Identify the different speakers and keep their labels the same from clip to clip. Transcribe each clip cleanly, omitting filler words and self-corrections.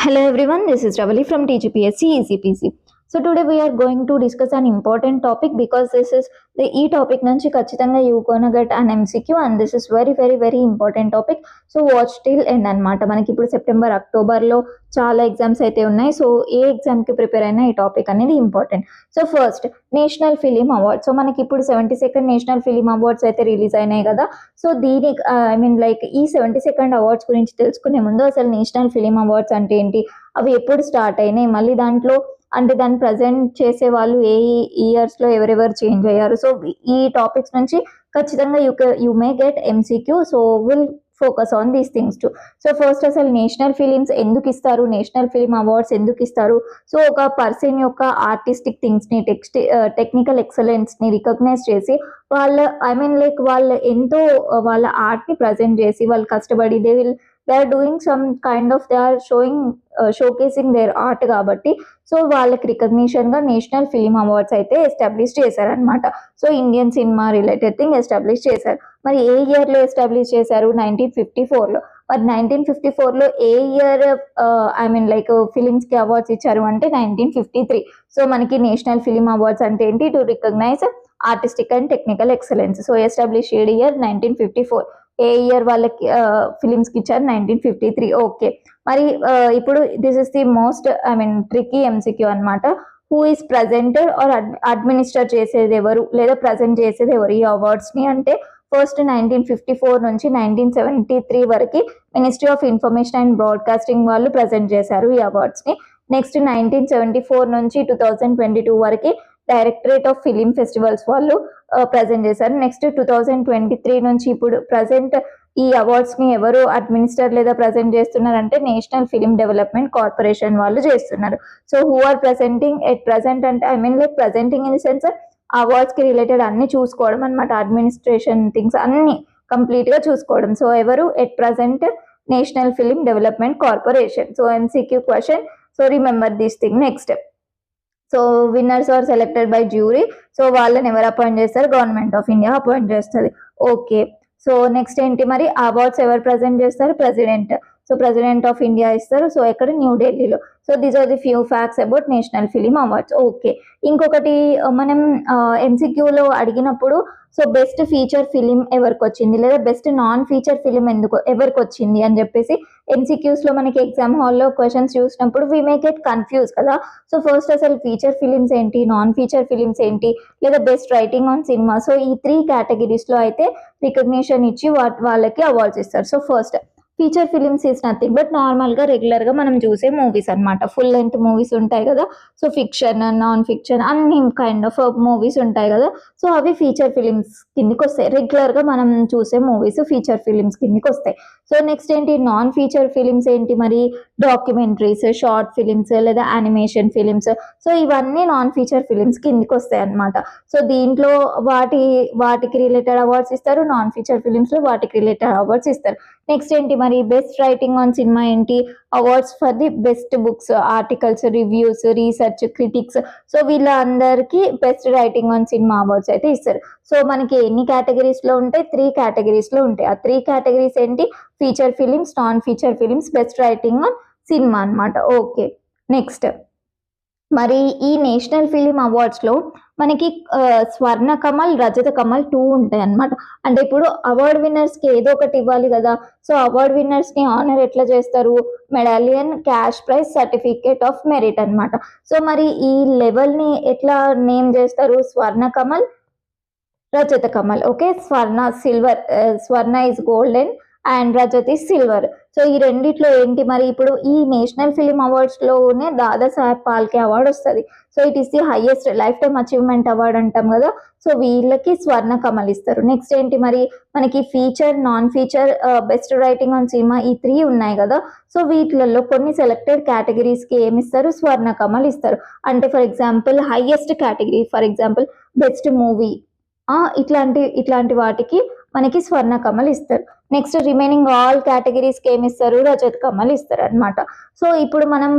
Speaker 1: Hello everyone, this is Ravali from TGPSC ECPC. So today we are going to discuss an important topic because this is the topic nunchi ఖచ్చితంగా you gonna get an MCQ and this is very important topic. So watch till end అన్నమాట. మనకి ఇప్పుడు September అక్టోబర్లో చాలా exams అయితే ఉన్నాయి. So ఏ ఎగ్జామ్కి prepare అయినా ఈ టాపిక్ అనేది important. So first national film award. So మనకి ఇప్పుడు 72nd నేషనల్ ఫిలిం అవార్డ్స్ అయితే రిలీజ్ అయినాయి కదా. సో దీనికి ఈ 72nd అవార్డ్స్ గురించి తెలుసుకునే ముందు అసలు నేషనల్ ఫిలిం అవార్డ్స్ అంటే ఏంటి, అవి ఎప్పుడు స్టార్ట్ అయినాయి, మళ్ళీ దాంట్లో అంటే దాన్ని ప్రజెంట్ చేసే వాళ్ళు ఏ ఇయర్స్లో ఎవరెవరు చేంజ్ అయ్యారు. సో ఈ టాపిక్స్ నుంచి ఖచ్చితంగా you may get MCQ. So will focus on these things to. So first అసలు నేషనల్ ఫిలిమ్స్ ఎందుకు ఇస్తారు, నేషనల్ ఫిలిం అవార్డ్స్ ఎందుకు ఇస్తారు. సో ఒక పర్సన్ యొక్క ఆర్టిస్టిక్ థింగ్స్ని టెక్నికల్ ఎక్సలెన్స్ని రికగ్నైజ్ చేసి వాళ్ళు ఎంతో వాళ్ళ ఆర్ట్ని ప్రజెంట్ చేసి వాళ్ళు కష్టపడి they are doing some kind of they are showcasing their art కాబట్టి సో వాళ్ళకి రికగ్నిషన్గా నేషనల్ ఫిలిం అవార్డ్స్ అయితే ఎస్టాబ్లిష్ చేశారనమాట. So Indian cinema related thing establish చేశారు. మరి ఏ ఇయర్లో ఎస్టాబ్లిష్ చేశారు? 1954లో. మరి 1954లో ఏ ఇయర్ ఫిలిమ్స్కి అవార్డ్స్ ఇచ్చారు అంటే 1953. సో మనకి నేషనల్ ఫిలిం అవార్డ్స్ అంటే ఏంటి? To recognize artistic and technical excellence. So establish year 1954. ఏ ఇయర్ వాళ్ళకి ఫిలిమ్స్కి ఇచ్చారు? 1953. ఓకే, మరి ఇప్పుడు this is the most tricky MCQ అనమాట. Who is presented or administer చేసేది ఎవరు లేదా ప్రజెంట్ చేసేది ఎవరు ఈ అవార్డ్స్ని అంటే ఫస్ట్ 1954 నుంచి 1973 వరకు ministry of information and broadcasting వాళ్ళు ప్రజెంట్ చేశారు ఈ అవార్డ్స్ని. నెక్స్ట్ 1974 నుంచి 2022 వరకు డైరెక్టరేట్ ఆఫ్ ఫిలిం ఫెస్టివల్స్ వాళ్ళు ప్రజెంట్ చేశారు. నెక్స్ట్ 2023 నుంచి ఇప్పుడు ప్రజెంట్ ఈ అవార్డ్స్ని ఎవరు అడ్మినిస్టర్ లేదా ప్రజెంట్ చేస్తున్నారంటే నేషనల్ ఫిలిం డెవలప్మెంట్ కార్పొరేషన్ వాళ్ళు చేస్తున్నారు. So who are presenting at present అంటే ప్రెజెంటింగ్ ఇన్ ది సెన్స్ అవార్డ్స్కి రిలేటెడ్ అన్ని చూసుకోవడం అనమాట. అడ్మినిస్ట్రేషన్ థింగ్స్ అన్ని కంప్లీట్గా చూసుకోవడం. సో ఎవరు? At present national film development corporation. So MCQ question. So remember this thing. Next, so winners are selected by jury. So వాళ్ళని ఎవరు అపాయింట్ చేస్తారు? గవర్నమెంట్ ఆఫ్ ఇండియా అపాయింట్ చేస్తుంది. ఓకే, సో నెక్స్ట్ ఏంటి మరి? అవార్డ్స్ ఎవరు present చేస్తారు? President. So president of India ఇస్తారు. So ఎక్కడ? న్యూఢిల్లీలో. So these are the few facts about national film awards. Okay, ఇంకొకటి మనం ఎంసీక్యూలో అడిగినప్పుడు సో బెస్ట్ ఫీచర్ ఫిలిం ఎవరికి వచ్చింది లేదా బెస్ట్ నాన్ ఫీచర్ ఫిలిం ఎవరికి వచ్చింది అని చెప్పేసి ఎంసీక్యూస్లో మనకి ఎగ్జామ్ హాల్లో క్వశ్చన్స్ చూసినప్పుడు వీ మే గెట్ కన్ఫ్యూజ్ కదా. సో ఫస్ట్ అసలు ఫీచర్ ఫిలిమ్స్ ఏంటి, నాన్ ఫీచర్ ఫిలిమ్స్ ఏంటి, లేదా best writing on cinema. So ఈ 3 కేటగిరీస్లో అయితే రికగ్నిషన్ ఇచ్చి వాళ్ళకి అవార్డ్స్ ఇస్తారు. So first feature films is nothing but నార్మల్గా రెగ్యులర్గా మనం చూసే మూవీస్ అనమాట. ఫుల్ లెంత్ మూవీస్ ఉంటాయి కదా. సో ఫిక్షన్, నాన్ ఫిక్షన్ అన్ని కైండ్ ఆఫ్ మూవీస్ ఉంటాయి కదా. సో అవి ఫీచర్ ఫిలిమ్స్ కిందికి వస్తాయి. రెగ్యులర్గా మనం చూసే మూవీస్ ఫీచర్ ఫిలిమ్స్ కిందికి వస్తాయి. సో నెక్స్ట్ ఏంటి? నాన్ ఫీచర్ ఫిలిమ్స్ ఏంటి మరి? డాక్యుమెంటరీస్, షార్ట్ ఫిలిమ్స్ లేదా యానిమేషన్ ఫిలిమ్స్. సో ఇవన్నీ నాన్ ఫీచర్ ఫిలిమ్స్ కిందికి వస్తాయి అనమాట. సో దీంట్లో వాటికి రిలేటెడ్ అవార్డ్స్ ఇస్తారు, నాన్ ఫీచర్ ఫిలిమ్స్లో వాటికి రిలేటెడ్ అవార్డ్స్ ఇస్తారు. నెక్స్ట్ ఏంటి మరి? బెస్ట్ రైటింగ్ ఆన్ సినిమా ఏంటి? Awards for the best books, articles, reviews, research, critics. So వీళ్ళందరికీ best writing on cinema awards అయితే ఇస్తారు. సో మనకి ఎన్ని కేటగిరీస్లో ఉంటాయి? 3 కేటగిరీస్లో ఉంటాయి. ఆ 3 కేటగిరీస్ ఏంటి? Feature films, non feature films, best writing on cinema అనమాట. ఓకే, నెక్స్ట్ మరి ఈ నేషనల్ ఫిలిం అవార్డ్స్లో మనకి స్వర్ణ కమల్, రజత కమల్ 2 ఉంటాయి అనమాట. అంటే ఇప్పుడు అవార్డ్ విన్నర్స్కి ఏదో ఒకటి ఇవ్వాలి కదా. సో అవార్డ్ విన్నర్స్ని ఆనర్ ఎట్లా చేస్తారు? Medallion, cash prize, certificate of merit అనమాట. సో మరి ఈ లెవెల్ని ఎట్లా నేమ్ చేస్తారు? Swarna Kamal, Rajata Kamal. Okay, Swarna silver, Swarna is golden and Rajat is silver. So ఈ రెండిట్లో ఏంటి మరి? ఇప్పుడు ఈ నేషనల్ ఫిలిం అవార్డ్స్లోనే దాదాసాహెబ్ ఫాల్కే అవార్డు వస్తుంది. So it is the highest life time achievement award అంటాం కదా. సో వీళ్ళకి స్వర్ణ కమల్ ఇస్తారు. నెక్స్ట్ ఏంటి మరి? మనకి feature, non feature, best writing on cinema ఈ 3 ఉన్నాయి కదా. సో వీటిలలో కొన్ని సెలెక్టెడ్ కేటగిరీస్కి ఏమిస్తారు? స్వర్ణ కమల్ ఇస్తారు. అంటే for example highest category, for example best movie, ఇట్లాంటి వాటికి మనకి స్వర్ణ కమల్ ఇస్తారు. నెక్స్ట్ రిమైనింగ్ ఆల్ కేటగిరీస్కి ఏమి ఇస్తారు? రజత్ కమల్ ఇస్తారు అనమాట. సో ఇప్పుడు మనం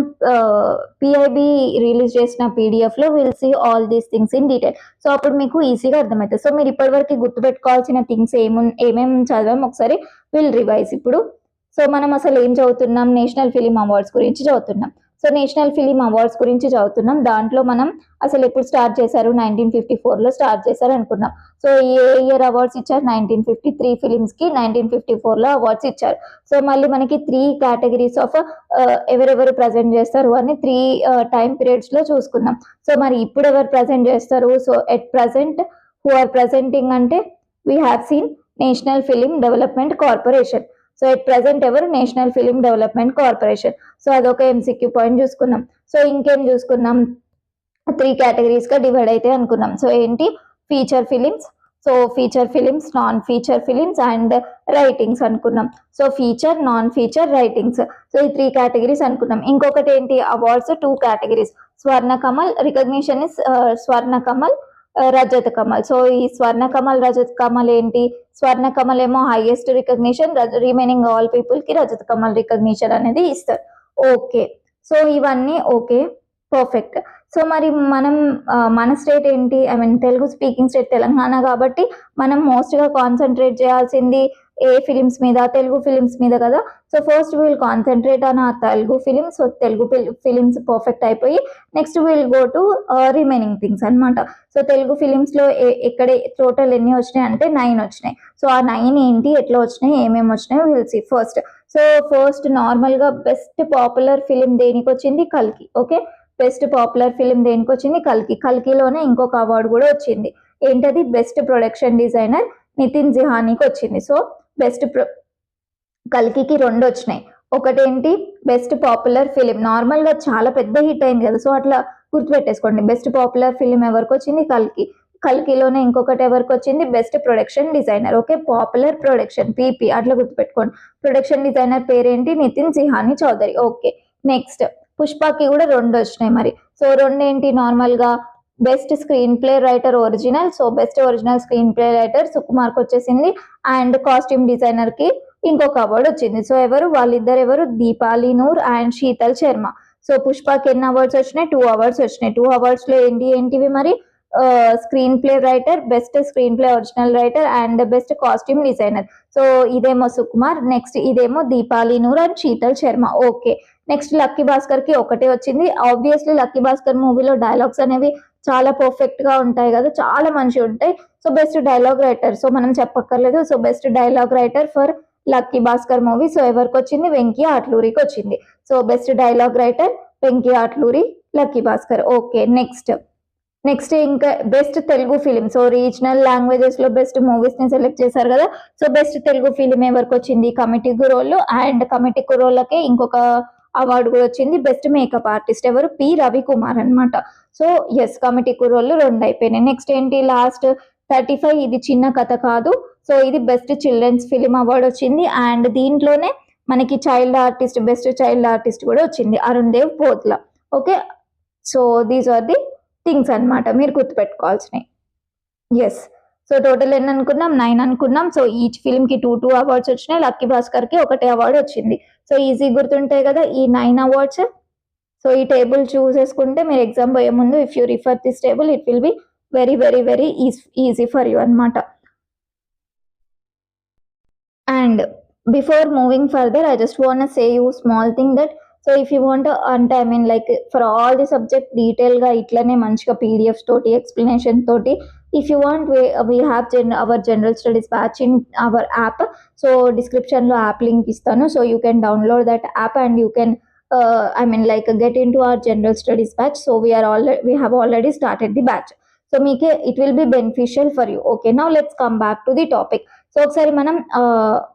Speaker 1: పిఐబి రిలీజ్ చేసిన పీడిఎఫ్లో will see all these things in detail. So అప్పుడు మీకు ఈజీగా అర్థమవుతుంది. సో మీరు ఇప్పటివరకు గుర్తుపెట్టుకోవాల్సిన థింగ్స్ ఏమేమి చదివాం ఒకసారి విల్ రివైజ్ ఇప్పుడు. సో మనం అసలు ఏం చదువుతున్నాం, నేషనల్ ఫిలిం అవార్డ్స్ గురించి చదువుతున్నాం. సో నేషనల్ ఫిలిం అవార్డ్స్ గురించి చదువుతున్నాం. దాంట్లో మనం అసలు ఎప్పుడు స్టార్ట్ చేశారు, 1954లో స్టార్ట్ చేశారు అనుకున్నాం. సో ఏ ఇయర్ అవార్డ్స్ ఇచ్చారు, 1953 ఫిలిమ్స్కి 1954లో అవార్డ్స్ ఇచ్చారు. సో మళ్ళీ మనకి 3 కేటగిరీస్ ఆఫ్ ఎవరెవరు ప్రజెంట్ చేస్తారు అని 3 టైం పీరియడ్స్లో చూసుకున్నాం. సో మరి ఇప్పుడు ఎవరు ప్రజెంట్ చేస్తారు, so at present who are presenting అంటే we have seen national film development corporation. So at present ఎవరు, national film development corporation. So అదొక ఎంసీక్యూ పాయింట్ చూసుకున్నాం. సో ఇంకేం చూసుకున్నాం, 3 కేటగిరీస్గా డివైడ్ అయితే అనుకున్నాం. సో ఏంటి, feature films, so feature films, non feature films and writings అనుకున్నాం. So feature, non feature, writings, so ఈ 3 కేటగిరీస్ అనుకున్నాం. ఇంకొకటి ఏంటి, awards 2 categories, Swarna Kamal, recognition is Swarna Kamal, Rajat Kamal. So ఈ స్వర్ణ కమల్, రజత్ కమల్ ఏంటి, స్వర్ణ కమల్ ఏమో highest recognition, remaining all people కి రజత్ కమల్ రికగ్నిషన్ అనేది ఇస్తారు. ఓకే, సో ఇవన్నీ ఓకే, పర్ఫెక్ట్. సో మరి మనం మన స్టేట్ ఏంటి, I mean Telugu speaking state Telangana కాబట్టి మనం మోస్ట్గా కాన్సన్ట్రేట్ చేయాల్సింది ఏ ఫిలిమ్స్ మీద, తెలుగు ఫిలిమ్స్ మీద కదా. So first will concentrate on ఆ Telugu films. So Telugu films perfect అయిపోయి next will go to remaining things అనమాట. సో తెలుగు ఫిలిమ్స్లో ఎక్కడ టోటల్ ఎన్ని వచ్చినాయి అంటే 9 వచ్చినాయి. సో ఆ 9 ఏంటి, ఎట్లా వచ్చినాయి, ఏమేమి వచ్చినాయి will see first. So first నార్మల్గా బెస్ట్ పాపులర్ ఫిలిం దేనికి వచ్చింది, కల్కి. ఓకే, బెస్ట్ పాపులర్ ఫిలిం దేనికి వచ్చింది, కల్కి. కల్కిలోనే ఇంకొక అవార్డు కూడా వచ్చింది, ఏంటది, బెస్ట్ ప్రొడక్షన్ డిజైనర్ నితిన్ జిహానీకి వచ్చింది. సో బెస్ట్ కల్కికి 2 వచ్చినాయి. ఒకటేంటి, బెస్ట్ పాపులర్ ఫిలిం, నార్మల్గా చాలా పెద్ద హిట్ అయింది కదా, సో అట్లా గుర్తుపెట్టేసుకోండి. బెస్ట్ పాపులర్ ఫిలిం ఎవరికి వచ్చింది, కల్కి. కల్కిలోనే ఇంకొకటి ఎవరికి వచ్చింది, best production designer. Okay, popular production, PP అట్లా గుర్తుపెట్టుకోండి. ప్రొడక్షన్ డిజైనర్ పేరేంటి, నితిన్ జిహానీ చౌదరి. ఓకే, నెక్స్ట్ పుష్పకి కూడా 2 వచ్చినాయి మరి. సో 2 ఏంటి, నార్మల్గా best screen play writer original. So best original screen play writer సుకుమార్కి వచ్చేసింది. అండ్ కాస్ట్యూమ్ డిజైనర్ కి ఇంకొక అవార్డు వచ్చింది. సో వాళ్ళిద్దరు ఎవరు, దీపాలి నూర్ అండ్ శీతల్ శర్మ. సో పుష్పకి ఎన్ని అవార్డ్స్ వచ్చినాయి, 2 అవార్డ్స్ వచ్చినాయి. 2 అవార్డ్స్ లో ఏంటివి మరి, screen play writer, best screen play original writer and best costume designer. So ఇదేమో సుకుమార్, నెక్స్ట్ ఇదేమో Deepali Noor and Sheetal Sharma. Okay, next lucky Bhaskar కి ఒకటే వచ్చింది. ఆబ్వియస్లీ లక్కీ భాస్కర్ మూవీలో డైలాగ్స్ అనేవి చాలా పర్ఫెక్ట్ గా ఉంటాయి కదా, చాలా మంచిగా ఉంటాయి. So best dialogue writer, so మనం చెప్పక్కర్లేదు. So best dialogue writer for Lucky Bhaskar movie. So ఎవరికి వచ్చింది, వెంకీ ఆట్లూరికి వచ్చింది. So best dialogue writer Venky Atluri, Lucky Bhaskar. Okay, next ఇంకా best Telugu film. So regional languages లో బెస్ట్ మూవీస్ ని సెలెక్ట్ చేశారు కదా. సో బెస్ట్ తెలుగు ఫిలిం ఎవరికి వచ్చింది, కమిటీ కుర్రోళ్ళు. అండ్ కమిటీ కుర్రోళ్ళకే ఇంకొక అవార్డు కూడా వచ్చింది, బెస్ట్ మేకప్ ఆర్టిస్ట్ ఎవరు, పి రవికుమార్ అనమాట. సో ఎస్, కమిటీ కుర్రోళ్ళు 2 అయిపోయినాయి. నెక్స్ట్ ఏంటి, లాస్ట్ 35, ఇది చిన్న కథ కాదు. సో ఇది బెస్ట్ చిల్డ్రన్స్ ఫిలిం అవార్డు వచ్చింది. అండ్ దీంట్లోనే మనకి child artist, best child artist కూడా వచ్చింది, Arun Dev Potla. Okay, so these are the things అనమాట మీరు గుర్తుపెట్టుకోవాల్సినవి. ఎస్, సో టోటల్ ఎన్ని అనుకున్నాం, 9 అనుకున్నాం. సో ఈచ్ ఫిల్మ్ కి 2 అవార్డ్స్ వచ్చినాయి. లక్కీ భాస్కర్ కి ఒకటే అవార్డు వచ్చింది. సో ఈజీ గుర్తుంటాయి కదా ఈ 9 అవార్డ్స్. సో ఈ టేబుల్ చూసేసుకుంటే మీరు ఎగ్జామ్ పోయే ముందు, if you refer this table, it will be very very very easy for you అనమాట. And before moving further, I just want say you small thing that, so if you want అంటే I mean like for all the subject డీటెయిల్గా ఇట్లనే మంచిగా PDFs తోటి, explanation తోటి, if you want we have our general studies batch in hour app. So డిస్క్రిప్షన్లో app link ఇస్తాను. So you can download that app and you can I mean like get into our general studies batch. So we have already started the batch. So meeke it will be beneficial for you. Okay, now let's come back to the topic. So ఒకసారి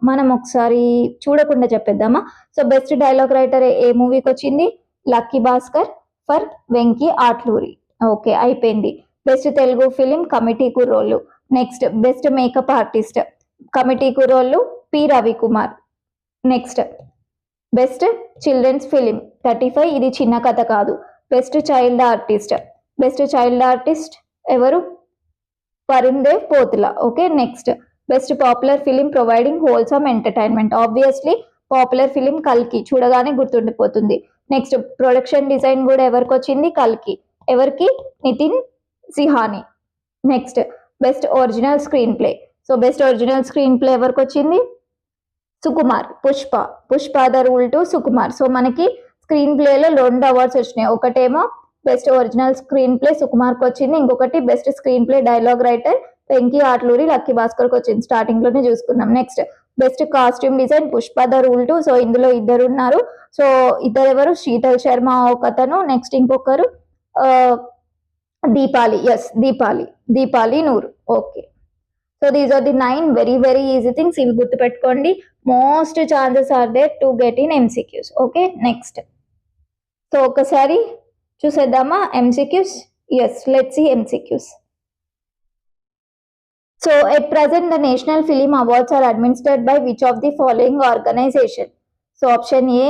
Speaker 1: మనం ఒకసారి చూడకుండా చెప్పేద్దామా. So best dialogue writer ఏ మూవీకి వచ్చింది, Lucky Bhaskar for Venky Atluri. Okay, అయిపోయింది. Best Telugu film Committee Kurrollu. Next best makeup artist Committee Kurrollu P Ravikumar. Next best children's film 35, ఇది చిన్న కథ కాదు. బెస్ట్ చైల్డ్ ఆర్టిస్ట్ ఎవరు, Varun Dev Potula. Okay, next best popular film providing wholesome entertainment. Obviously popular film కల్కి, చూడగానే గుర్తుండిపోతుంది. నెక్స్ట్ ప్రొడక్షన్ డిజైన్ కూడా ఎవరికి వచ్చింది, కల్కి. ఎవరికి, Nitin Jihani. Next best original screen play. So best original screen play ఎవరికి వచ్చింది, Sukumar. Pushpa the rule two Sukumar. So మనకి స్క్రీన్ ప్లేలో 2 అవార్డ్స్ వచ్చినాయి. ఒకటేమో బెస్ట్ ఒరిజినల్ స్క్రీన్ ప్లే సుకుమార్కి వచ్చింది, ఇంకొకటి best screen play dialogue writer Venky Atluri Lucky భాస్కర్కి వచ్చింది. స్టార్టింగ్ లోనే చూసుకున్నాం. Next best costume design Pushpa the rule two. So ఇందులో ఇద్దరు ఉన్నారు. సో ఇద్దరు ఎవరు, శీతల్ శర్మ ఒక అతను, నెక్స్ట్ ఇంకొకరు దీపాలి. ఎస్, దీపాలి నూరు. Okay. So these are the 9 very very easy things. ఇవి గుర్తుపెట్టుకోండి. Most chances are there to get in MCQs. Okay, next. So ఒకసారి చూసేద్దామా MCQs? Yes, let's see MCQs. So at present the National Film Awards are administered by which of the following organization? So option A,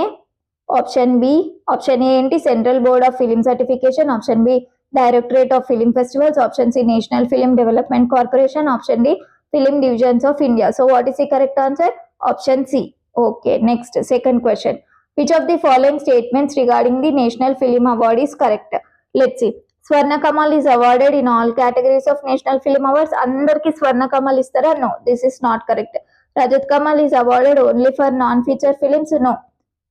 Speaker 1: option B, option A ఏంటి Central Board of Film Certification, option B Directorate of Film Festivals, option C National Film Development Corporation, option D Film Divisions of India. So what is the correct answer? Option C. Okay, next, second question. Which of the following statements regarding the National Film Award is correct? Let's see. Swarna Kamal is awarded in all categories of National Film Awards. అందరికి స్వర్ణ కమల్ ఇస్తారా? No, this is not correct. Rajat Kamal is awarded only for non-feature films. No.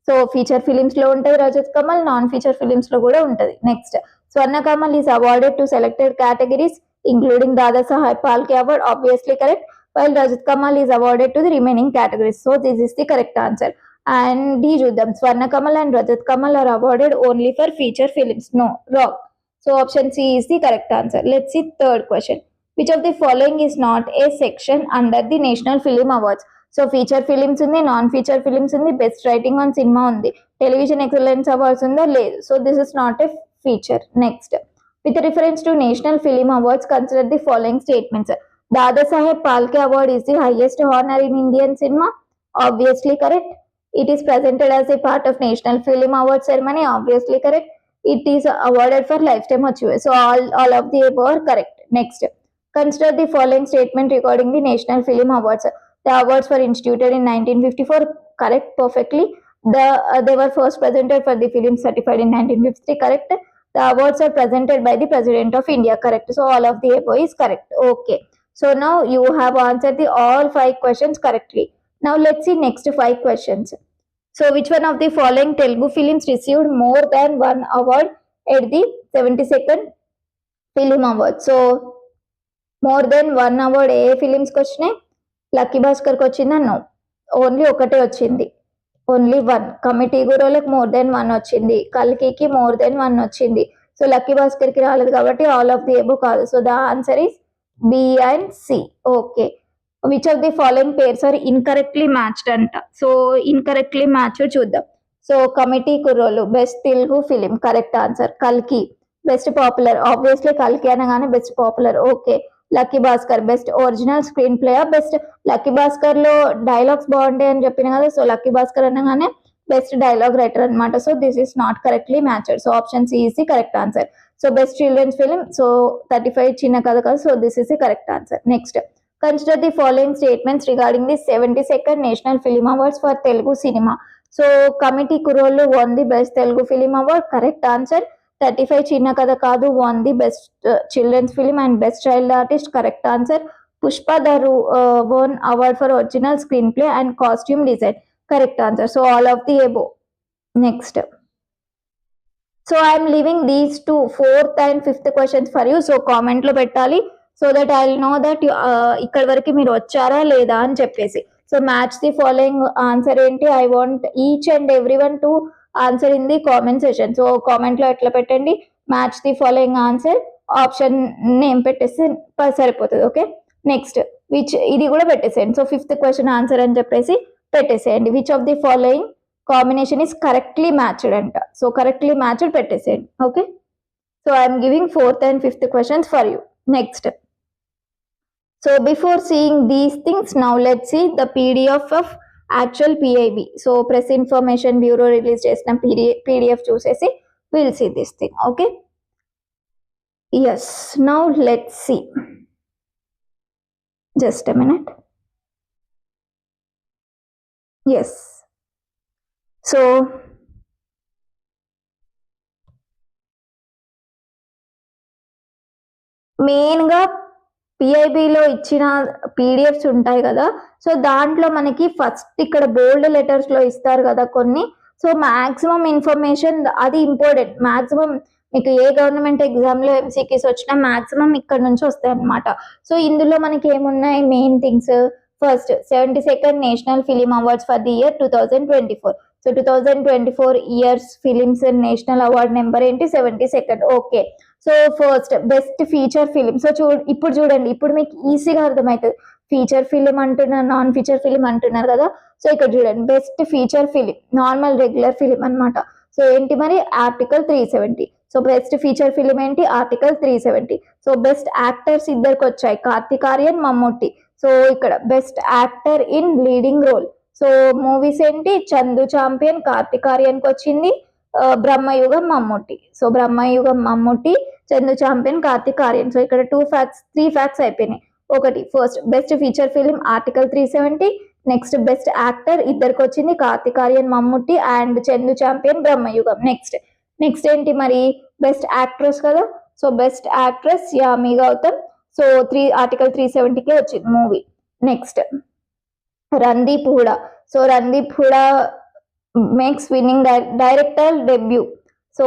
Speaker 1: So feature films లో ఉంటుంది Rajat Kamal, non feature films లో కూడా ఉంటుంది. Next, Swarna Kamal is awarded to selected categories including Dada Saheb Phalke award. Obviously correct. While Rajat Kamal is awarded to the remaining categories. So this is the correct answer. And D చూద్దాం. Swarna Kamal and Rajat Kamal are awarded only for feature films. No, wrong. So option C is the correct answer. Let's see third question. Which of the following is not a section under the National Film Awards? So feature films undi, non-feature films undi, best writing on cinema undi, television excellence awards unda లేదు. So this is not a feature. Next, with reference to National Film Awards, consider the following statements. Dada Saheb Phalke Award is the highest honor in Indian cinema. Obviously correct. It is presented as a part of National Film Awards ceremony. Obviously correct. It is awarded for lifetime achievement. So all of the above are correct. Next, consider the following statement regarding the National Film Awards. The awards were instituted in 1954. Correct, perfectly. They were first presented for the film certified in 1953. Correct. The awards are presented by the President of India. Correct. So all of the above is correct. Okay. So now you have answered the all 5 questions correctly. Now let's see next 5 questions. So which one of the following Telugu films received more than one award at the 72nd Film Award? So more than one award ఏ ఫిలిమ్స్కి వచ్చినాయి? లక్కీ భాస్కర్కి వచ్చిందా? No, only ఒకటే వచ్చింది. Only one. Committee గురోలకు more than 1 వచ్చింది, కల్కికి మోర్ దెన్ 1 వచ్చింది. సో లక్కీ భాస్కర్కి రాలేదు కాబట్టి ఆల్ ఆఫ్ ది ఎబో కాదు. So the answer is B and C. Okay. Which of the following pairs are incorrectly matched అంట. సో ఇన్కరెక్ట్లీ మ్యాచ్డ్ చూద్దాం. So committee కుర్రోలు best Telugu film, correct answer. కల్కి best popular, obviously కల్కి అనగానే best popular. Okay. Lucky Bhaskar best original screen play. Best lucky Bhaskar లో dialogues బాగుంటాయి అని చెప్పిన కదా. సో లక్కీ భాస్కర్ అనగానే బెస్ట్ డైలాగ్ రైటర్ అనమాట. So this is not correctly matched. So option C is the correct answer. So best children's film, so 35 చిన్న కథ కదా. So this is the correct answer. Next, consider the following statements regarding the 72nd National Film Awards for Telugu cinema. So committee kurolu won the best Telugu film award. Correct answer. 35 chinna kada kaadu won the best children's film and best child artist. Correct answer. Pushpa Daru won award for original screenplay and costume design. Correct answer. So all of the above. Next, so I am leaving these two 4th and 5th questions for you. So comment lo pettali. So that I will know that ఇక్కడ వరకు మీరు వచ్చారా లేదా అని చెప్పేసి. So match the following answer ఏంటి? I want each and every one to answer in the comment session. So కామెంట్లో ఎట్లా పెట్టండి, మ్యాచ్ ది ఫాలోయింగ్ ఆన్సర్, ఆప్షన్ నేమ్ పెట్టేస్తే సరిపోతుంది. ఓకే. నెక్స్ట్, విచ్ ఇది కూడా పెట్టేసేయండి. సో 5th క్వశ్చన్ ఆన్సర్ అని చెప్పేసి పెట్టేసేయండి. Which of the following combination is correctly matched అంట. సో కరెక్ట్లీ మ్యాచ్డ్ పెట్టేసేయండి. Okay. So I'm giving 4th and 5th questions for you. Next, so before seeing these things, now let's see the PDF of actual PIB. So Press Information Bureau release chesina PDF chusesi we'll see this thing. Okay. Yes, now let's see. Just a minute. Yes. So మెయిన్గా పిఐబిలో ఇచ్చిన PDFs ఉంటాయి కదా, so దాంట్లో మనకి first ఇక్కడ బోల్డ్ లెటర్స్లో ఇస్తారు కదా కొన్ని. సో మ్యాక్సిమం ఇన్ఫర్మేషన్ అది ఇంపార్టెంట్. మ్యాక్సిమం మీకు ఏ గవర్నమెంట్ ఎగ్జామ్లో ఎంసీక్యూస్ వచ్చినా మ్యాక్సిమం ఇక్కడ నుంచి వస్తాయి అనమాట. సో ఇందులో మనకి ఏమున్నాయి main things. First 72nd national film awards for the year 2024. So 2024 years films national award number ఏంటి 72nd. Okay. So first best feature film. So ఇప్పుడు చూడండి, ఇప్పుడు మీకు ఈజీగా అర్థమవుతుంది. ఫీచర్ ఫిలిం అంటున్నారు, నాన్ ఫీచర్ ఫిలిం అంటున్నారు కదా. సో ఇక్కడ చూడండి best feature film normal regular film అనమాట. సో ఏంటి మరి article 370. So best feature film ఏంటి ఆర్టికల్ 370. సో బెస్ట్ యాక్టర్స్ ఇద్దరికి వచ్చాయి, కార్తిక్ ఆర్యన్, మమ్ముట్టి. సో ఇక్కడ best actor in leading role. So movies ఏంటి చందు చాంపియన్ కార్తిక్ ఆర్యన్కి వచ్చింది, బ్రహ్మయుగం మమ్ముట్టి. సో బ్రహ్మయుగం మమ్ముట్టి, చందు చాంపియన్ కార్తిక్ ఆర్యన్. సో ఇక్కడ 3 ఫ్యాక్ట్స్ అయిపోయినాయి. ఒకటి first best feature film article 370. Next best actor ఇద్దరికి వచ్చింది కార్తిక్ ఆర్యన్ మమ్ముట్టి అండ్ చందు చాంపియన్ బ్రహ్మయుగం. నెక్స్ట్ ఏంటి మరి బెస్ట్ యాక్ట్రెస్ కదా. So best actress Yami Gautam. So article 370కే వచ్చింది movie. Next Randeep Hooda. So Randeep Hooda makes winning director debut. So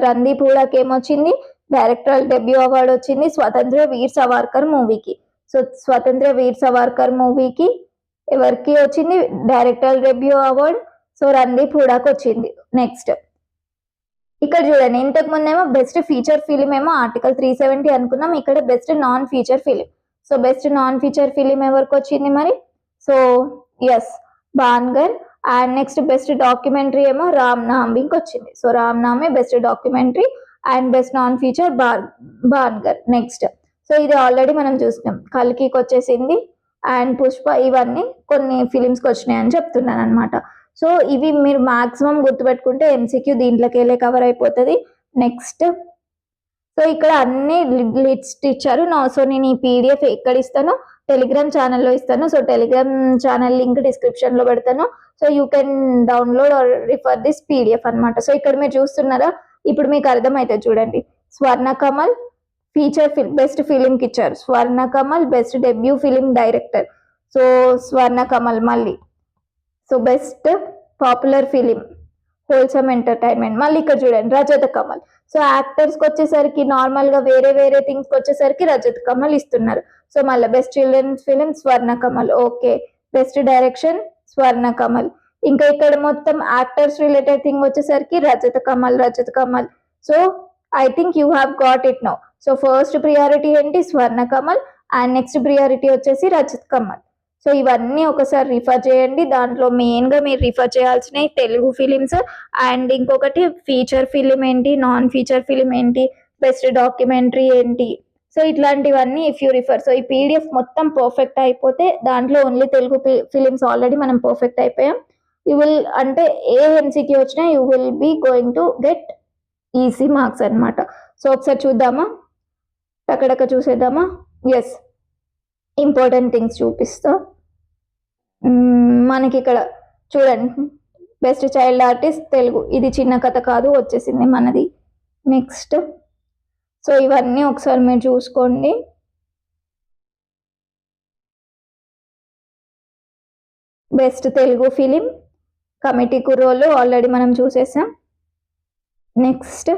Speaker 1: Randeep హుడాకి ఏమొచ్చింది డైరెక్టర్ డెబ్యూ అవార్డు వచ్చింది స్వతంత్ర వీర్ సవార్కర్ మూవీకి. సో స్వతంత్ర వీర్ సవార్కర్ మూవీకి ఎవరికి వచ్చింది director debut award. So Randeep హుడాకి వచ్చింది. నెక్స్ట్ ఇక్కడ చూడండి, ఇంతకు ముందేమో బెస్ట్ ఫీచర్ ఫిలిం ఏమో ఆర్టికల్ 370 అనుకున్నాం, ఇక్కడ best non feature film. So best non feature film ఎవరికి వచ్చింది మరి. So yes Bhangar. And next best documentary ఏమో రామ్ నామ్కి వచ్చింది. సో రామ్ నామే best documentary and best non feature Bhangar. Next so ఇది ఆల్రెడీ మనం చూసినాం, కల్కికి వచ్చేసింది అండ్ పుష్ప, ఇవన్నీ కొన్ని ఫిలిమ్స్కి వచ్చినాయి అని చెప్తున్నాను అనమాట. సో ఇవి మీరు మాక్సిమం గుర్తుపెట్టుకుంటే ఎంసీక్యూ దీంట్లోకి వెళ్ళే కవర్ అయిపోతుంది. నెక్స్ట్ సో ఇక్కడ అన్ని లిస్ట్ ఇచ్చారు. సో నేను ఈ పీడిఎఫ్ ఎక్కడ ఇస్తాను టెలిగ్రామ్ ఛానల్లో ఇస్తాను. సో టెలిగ్రామ్ ఛానల్ లింక్ డిస్క్రిప్షన్లో పెడతాను. So you can download or refer this PDF అనమాట. సో ఇక్కడ మీరు చూస్తున్నారా, ఇప్పుడు మీకు అర్థమవుతుంది చూడండి. Swarna Kamal feature film best ఫిలింకి ఇచ్చారు, Swarna Kamal best debut film director. So Swarna Kamal మళ్ళీ. So best popular film wholesome entertainment. మళ్ళీ ఇక్కడ చూడండి రజత కమల్. సో యాక్టర్స్కి వచ్చేసరికి నార్మల్గా వేరే థింగ్స్కి వచ్చేసరికి రజత కమల్ ఇస్తున్నారు. సో మళ్ళీ బెస్ట్ చిల్డ్రన్స్ ఫిలిం స్వర్ణ కమల్. ఓకే. బెస్ట్ డైరెక్షన్ స్వర్ణ కమల్. ఇంకా ఇక్కడ మొత్తం యాక్టర్స్ రిలేటెడ్ థింగ్ వచ్చేసరికి రజత Kamal. So I think you have got it now. So first priority ఏంటి స్వర్ణ కమల్ అండ్ నెక్స్ట్ ప్రియారిటీ వచ్చేసి రజత్ కమల్. సో ఇవన్నీ ఒకసారి రిఫర్ చేయండి. దాంట్లో మెయిన్గా మీరు రిఫర్ చేయాల్సినవి తెలుగు ఫిలిమ్స్ అండ్ ఇంకొకటి ఫీచర్ ఫిలిం ఏంటి, నాన్ ఫీచర్ ఫిలిం ఏంటి, బెస్ట్ డాక్యుమెంటరీ ఏంటి. సో ఇట్లాంటివన్నీ ఇఫ్ యూ రిఫర్. సో ఈ పీడిఎఫ్ మొత్తం పర్ఫెక్ట్ అయిపోతే దాంట్లో ఓన్లీ తెలుగు ఫిలిమ్స్ ఆల్రెడీ మనం పర్ఫెక్ట్ అయిపోయాం. యూ విల్ అంటే ఏ ఎంసీక్యూ వచ్చినా you will be going to get easy marks అనమాట. సో ఒకసారి చూద్దామా, అక్కడక్క చూసేద్దామా. ఎస్ ఇంపార్టెంట్ థింగ్స్ చూపిస్తా. మనకి ఇక్కడ చూడండి బెస్ట్ చైల్డ్ ఆర్టిస్ట్ తెలుగు, ఇది చిన్న కథ కాదు వచ్చేసింది మనది. నెక్స్ట్ సో ఇవన్నీ ఒకసారి మీరు చూసుకోండి. Best Telugu film Committee Kurrollu already మనం చూసేసాం. నెక్స్ట్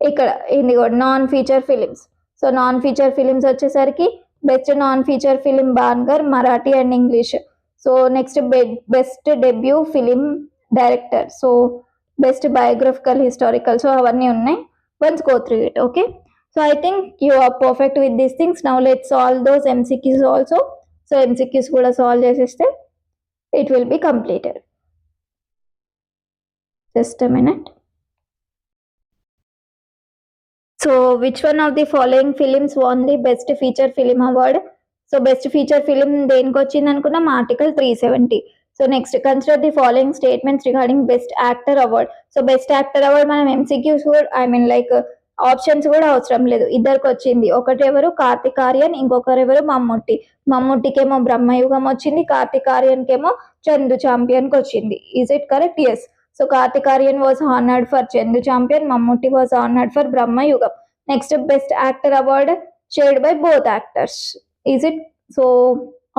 Speaker 1: ఇక్కడ ఇది కూడా non feature films. So non feature films వచ్చేసరికి best non feature film Bhangar Marathi and English. So next best debut film director. So best biographical historical. So అవన్నీ ఉన్నాయి. Once go through it. Okay. So I think you are perfect with these things. Now let's solve those MCQs also. So MCQs కూడా solve చేసేస్తే it will be completed. Just a minute. So which one of the following films won the best feature film award? So best feature film దేనికి వచ్చింది అనుకున్నాం article 370. So next consider the following statements regarding best actor award. So best actor award మనం MCQs కూడా like options కూడా అవసరం లేదు, ఇద్దరికి వచ్చింది. ఒకటెవరు కార్తిక్ ఆర్యన్, ఇంకొకరెవరు మమ్ముట్టికేమో బ్రహ్మయుగం వచ్చింది, కార్తిక్ ఆర్యన్కేమో చందు చాంపియన్కి వచ్చింది. Is it correct? Yes. So Kartik Aaryan was honoured for Chandu Champion, Mammootty was honoured for Bramayugam. Next best actor award shared by both actors. Is it? So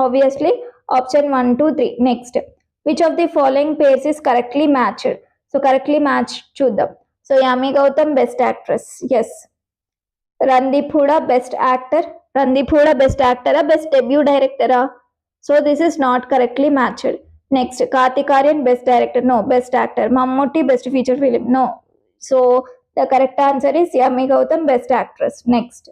Speaker 1: obviously option 1, 2, 3. Next, which of the following pairs is correctly matched? So correctly matched చూద్దాం. So Yami Gautam best actress. Yes. Randeep Hooda best actor. Randeep Hooda best actor, best debut director. So this is not correctly matched. Next, Kartik Aaryan best director. No. Best actor. Mammootty best feature film. No. So the correct answer is Yami Gautam best actress. Next,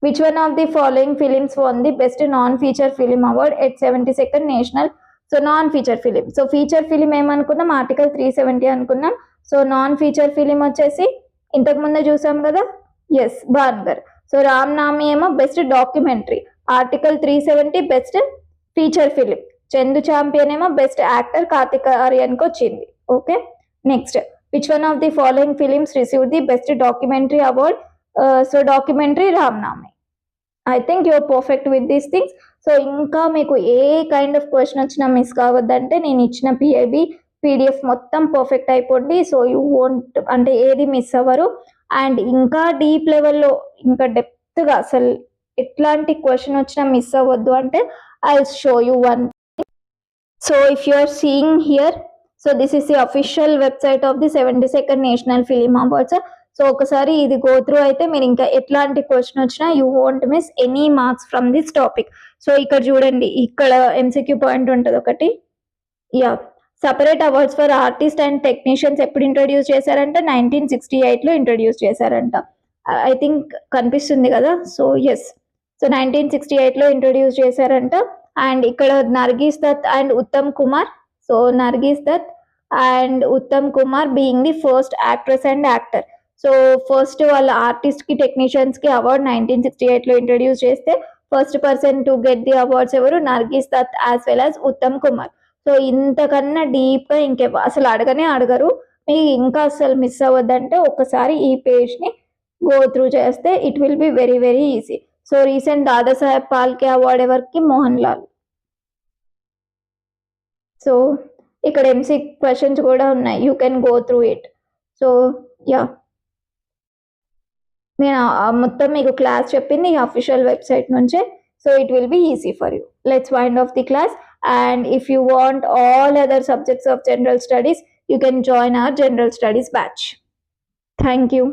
Speaker 1: which one of the following films won the best non-feature film award at 72nd national? So non-feature film. So feature film ఏమనుకున్నాం, article 370 అనుకున్నాం. So non feature film వచ్చేసి ఇంతకు ముందే చూసాం కదా, yes Bhangar. So Ram నామి ఏమో best documentary, article 370 best feature film. Chandu Champion ఏమో బెస్ట్ యాక్టర్, కార్తిక్ ఆర్యన్కి వచ్చింది. Okay. Next, which one of the following films receive the best documentary award? So documentary Ram నామి. I think you're perfect with these things. So ఇంకా మీకు a kind of question వచ్చినా miss కావద్దంటే నేను ఇచ్చిన పిఐబి పీడిఎఫ్ మొత్తం పర్ఫెక్ట్ అయిపోండి. So you won't అంటే ఏది మిస్ అవ్వరు. అండ్ ఇంకా డీప్ లెవెల్లో ఇంకా డెప్త్గా అసలు ఎట్లాంటి క్వశ్చన్ వచ్చినా మిస్ అవ్వద్దు అంటే I show you one. So if you are seeing here, so this is the official website of the 72nd national film awards. So ఒకసారి ఇది గో త్రూ అయితే మీరు ఇంకా ఎట్లాంటి క్వశ్చన్ వచ్చినా you won't miss any marks from this topic. So ఇక్కడ చూడండి, ఇక్కడ ఎంసీక్యూ పాయింట్ ఉంటుంది ఒకటి. Yeah, separate awards for artist and technicians ఎప్పుడు ఇంట్రడ్యూస్ చేశారంట? 1968లో ఇంట్రడ్యూస్ చేశారంట. ఐ థింక్ కనిపిస్తుంది కదా. సో ఎస్, సో 1968లో ఇంట్రడ్యూస్ చేశారంట. అండ్ ఇక్కడ Nargis Dutt and Uttam Kumar. So Nargis Dutt and Uttam Kumar being the first actress and actor. So first వాళ్ళ ఆర్టిస్ట్ కి టెక్నీషియన్స్ కి అవార్డ్ 1968లో ఇంట్రడ్యూస్ చేస్తే first person to get the awards ఎవరు? Nargis Dutt as well as Uttam Kumar. So ఇంతకన్నా డీప్ గా అసలు అడగనే అడగరు. మీకు ఇంకా అసలు మిస్ అవ్వద్దంటే ఒకసారి ఈ పేజ్ ని గో త్రూ చేస్తే it will be very very easy. So recent Dadasaheb Phalke award ఎవరికి? మోహన్ లాల్. సో ఇక్కడ ఎంసీ క్వశ్చన్స్ కూడా ఉన్నాయి, you can go through it. So yeah, నేను మొత్తం మీకు క్లాస్ చెప్పింది ఈ అఫీషియల్ వెబ్సైట్ నుంచే. So it will be easy for you. Let's wind off the class. And if you want all other subjects of general studies, you can join our general studies batch. Thank you.